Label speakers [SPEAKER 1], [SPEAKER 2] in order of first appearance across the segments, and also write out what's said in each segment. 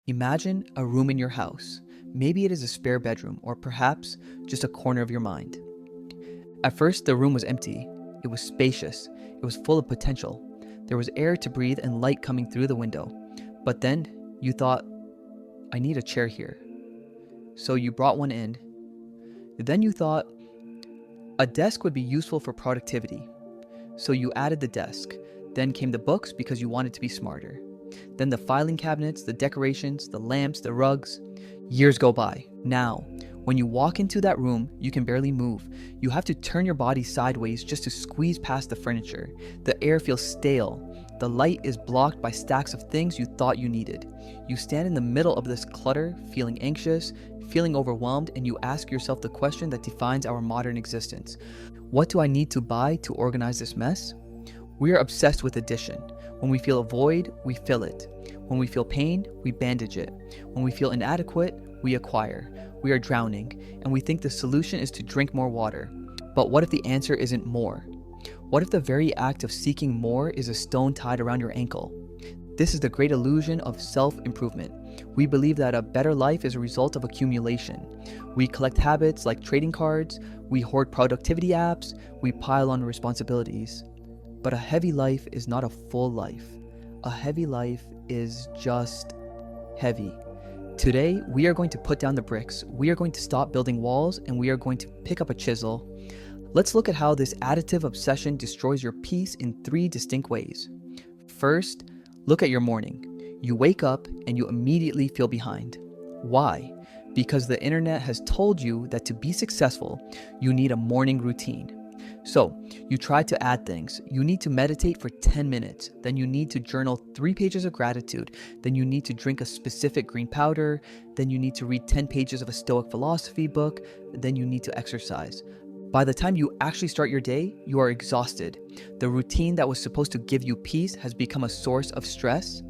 [SPEAKER 1] Imagine a room in your house. Maybe it is a spare bedroom, or perhaps just a corner of your mind. At first, the room was empty. It was spacious. It was full of potential. There was air to breathe and light coming through the window. But then you thought, I need a chair here. So you brought one in. Then you thought, a desk would be useful for productivity. So you added the desk. Then came the books because you wanted to be smarter. Then the filing cabinets, the decorations, the lamps, the rugs. Years go by. Now, when you walk into that room, you can barely move. You have to turn your body sideways just to squeeze past the furniture. The air feels stale. The light is blocked by stacks of things you thought you needed. You stand in the middle of this clutter, feeling anxious, feeling overwhelmed, and you ask yourself the question that defines our modern existence. What do I need to buy to organize this mess? We are obsessed with addition. When we feel a void, we fill it. When we feel pain, we bandage it. When we feel inadequate, we acquire. We are drowning, and we think the solution is to drink more water. But what if the answer isn't more? What if the very act of seeking more is a stone tied around your ankle? This is the great illusion of self-improvement. We believe that a better life is a result of accumulation. We collect habits like trading cards, we hoard productivity apps, we pile on responsibilities. But a heavy life is not a full life. A heavy life is just heavy. Today, we are going to put down the bricks, we are going to stop building walls, and we are going to pick up a chisel. Let's look at how this additive obsession destroys your peace in 3 distinct ways. First, look at your morning. You wake up and you immediately feel behind. Why? Because the internet has told you that to be successful, you need a morning routine. So, you try to add things. You need to meditate for 10 minutes. Then you need to journal 3 pages of gratitude. Then you need to drink a specific green powder. Then you need to read 10 pages of a Stoic philosophy book. Then you need to exercise. By the time you actually start your day, you are exhausted. The routine that was supposed to give you peace has become a source of stress.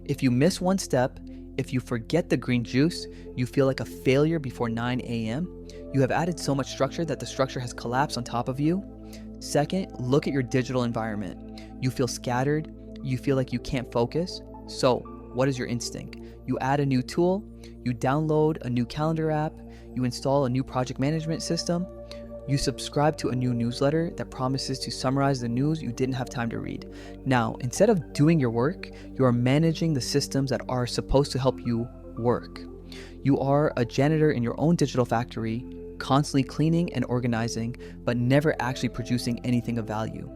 [SPEAKER 1] If you miss one step, if you forget the green juice, you feel like a failure before 9 a.m. You have added so much structure that the structure has collapsed on top of you. Second, look at your digital environment. You feel scattered. You feel like you can't focus. So, what is your instinct? You add a new tool. You download a new calendar app. You install a new project management system. You subscribe to a new newsletter that promises to summarize the news you didn't have time to read. Now, instead of doing your work, you are managing the systems that are supposed to help you work. You are a janitor in your own digital factory, constantly cleaning and organizing, but never actually producing anything of value.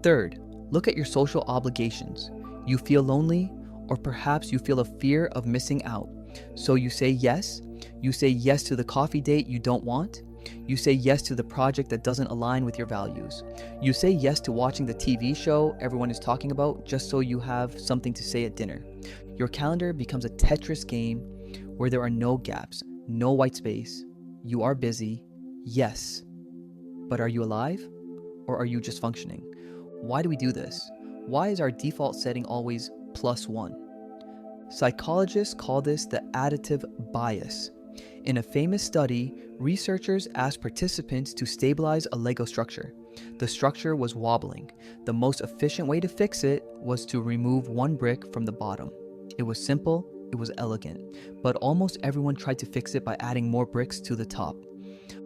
[SPEAKER 1] Third, look at your social obligations. You feel lonely, or perhaps you feel a fear of missing out. So you say yes. You say yes to the coffee date you don't want. You say yes to the project that doesn't align with your values. You say yes to watching the TV show everyone is talking about just so you have something to say at dinner. Your calendar becomes a Tetris game where there are no gaps, no white space. You are busy, yes. But are you alive? Or are you just functioning? Why do we do this? Why is our default setting always +1? Psychologists call this the additive bias. In a famous study, researchers asked participants to stabilize a Lego structure. The structure was wobbling. The most efficient way to fix it was to remove 1 brick from the bottom. It was simple, it was elegant, but almost everyone tried to fix it by adding more bricks to the top.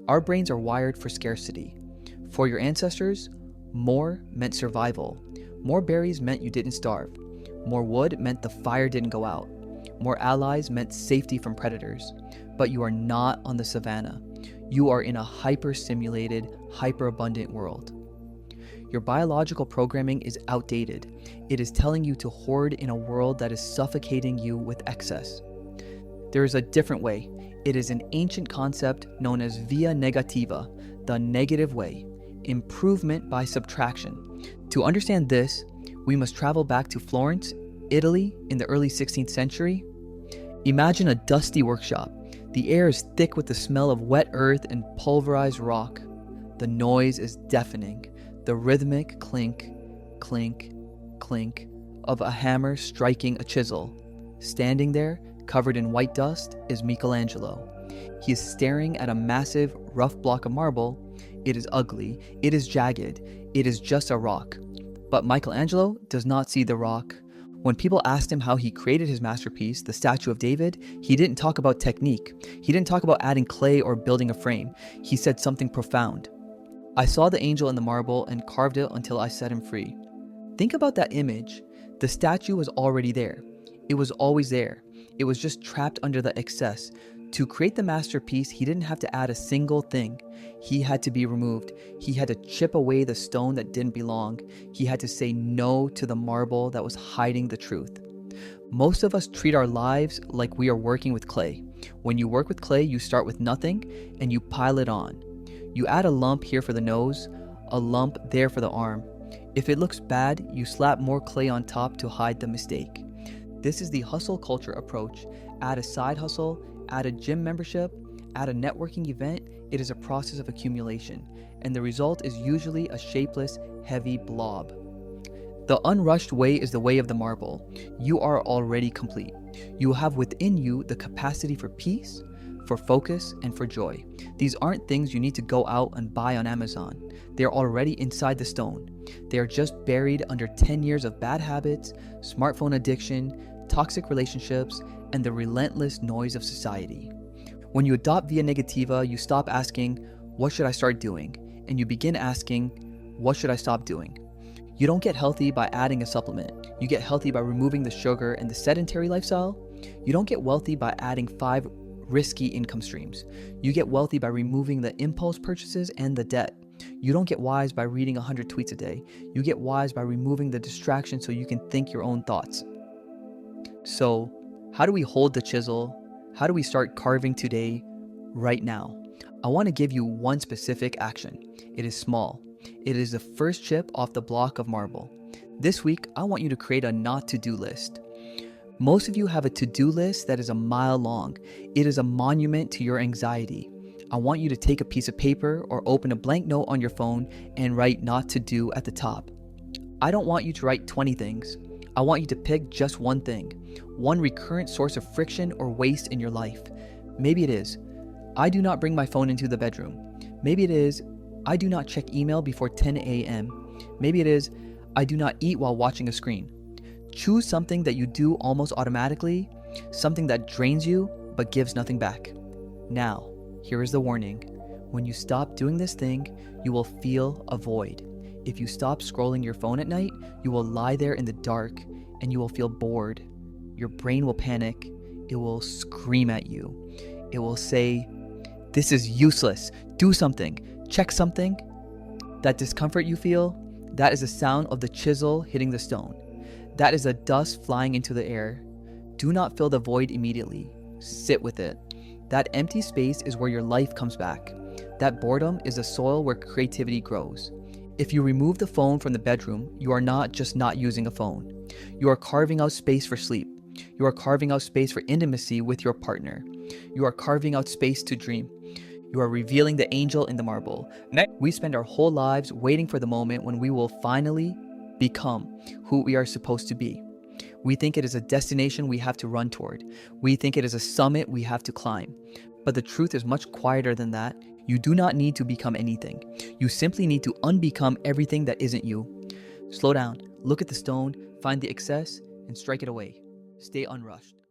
[SPEAKER 1] Our brains are wired for scarcity. For your ancestors, more meant survival. More berries meant you didn't starve. More wood meant the fire didn't go out. More allies meant safety from predators. But you are not on the savannah. You are in a hyper-simulated, hyper-abundant world. Your biological programming is outdated. It is telling you to hoard in a world that is suffocating you with excess. There is a different way. It is an ancient concept known as Via Negativa, the negative way, improvement by subtraction. To understand this, we must travel back to Florence, Italy in the early 16th century. Imagine a dusty workshop. The air is thick with the smell of wet earth and pulverized rock. The noise is deafening. The rhythmic clink, clink, clink of a hammer striking a chisel. Standing there, covered in white dust, is Michelangelo. He is staring at a massive, rough block of marble. It is ugly. It is jagged. It is just a rock. But Michelangelo does not see the rock. When people asked him how he created his masterpiece, the statue of David, he didn't talk about technique. He didn't talk about adding clay or building a frame. He said something profound. I saw the angel in the marble and carved it until I set him free. Think about that image. The statue was already there. It was always there. It was just trapped under the excess. To create the masterpiece, he didn't have to add a single thing. He had to be removed. He had to chip away the stone that didn't belong. He had to say no to the marble that was hiding the truth. Most of us treat our lives like we are working with clay. When you work with clay, you start with nothing and you pile it on. You add a lump here for the nose, a lump there for the arm. If it looks bad, you slap more clay on top to hide the mistake. This is the hustle culture approach. Add a side hustle, add a gym membership, add a networking event. It is a process of accumulation, and the result is usually a shapeless, heavy blob. The unrushed way is the way of the marble. You are already complete. You have within you the capacity for peace, for focus, and for joy. These aren't things you need to go out and buy on Amazon. They are already inside the stone. They are just buried under 10 years of bad habits, smartphone addiction, toxic relationships, and the relentless noise of society. When you adopt Via Negativa, you stop asking, what should I start doing? And you begin asking, what should I stop doing? You don't get healthy by adding a supplement. You get healthy by removing the sugar and the sedentary lifestyle. You don't get wealthy by adding 5 risky income streams. You get wealthy by removing the impulse purchases and the debt. You don't get wise by reading 100 tweets a day. You get wise by removing the distraction so you can think your own thoughts. So, how do we hold the chisel? How do we start carving today, right now? I want to give you one specific action. It is small. It is the first chip off the block of marble. This week, I want you to create a not to-do list. Most of you have a to-do list that is a mile long. It is a monument to your anxiety. I want you to take a piece of paper or open a blank note on your phone and write not to do at the top. I don't want you to write 20 things. I want you to pick just one thing, one recurrent source of friction or waste in your life. Maybe it is, I do not bring my phone into the bedroom. Maybe it is, I do not check email before 10 a.m. Maybe it is, I do not eat while watching a screen. Choose something that you do almost automatically, something that drains you but gives nothing back. Now, here is the warning. When you stop doing this thing, you will feel a void. If you stop scrolling your phone at night, you will lie there in the dark and you will feel bored. Your brain will panic. It will scream at you. It will say, this is useless. Do something. Check something. That discomfort you feel, that is the sound of the chisel hitting the stone. That is the dust flying into the air. Do not fill the void immediately. Sit with it. That empty space is where your life comes back. That boredom is the soil where creativity grows. If you remove the phone from the bedroom, you are not just not using a phone. You are carving out space for sleep. You are carving out space for intimacy with your partner. You are carving out space to dream. You are revealing the angel in the marble. We spend our whole lives waiting for the moment when we will finally become who we are supposed to be. We think it is a destination we have to run toward. We think it is a summit we have to climb. But the truth is much quieter than that. You do not need to become anything. You simply need to unbecome everything that isn't you. Slow down, look at the stone, find the excess, and strike it away. Stay unrushed.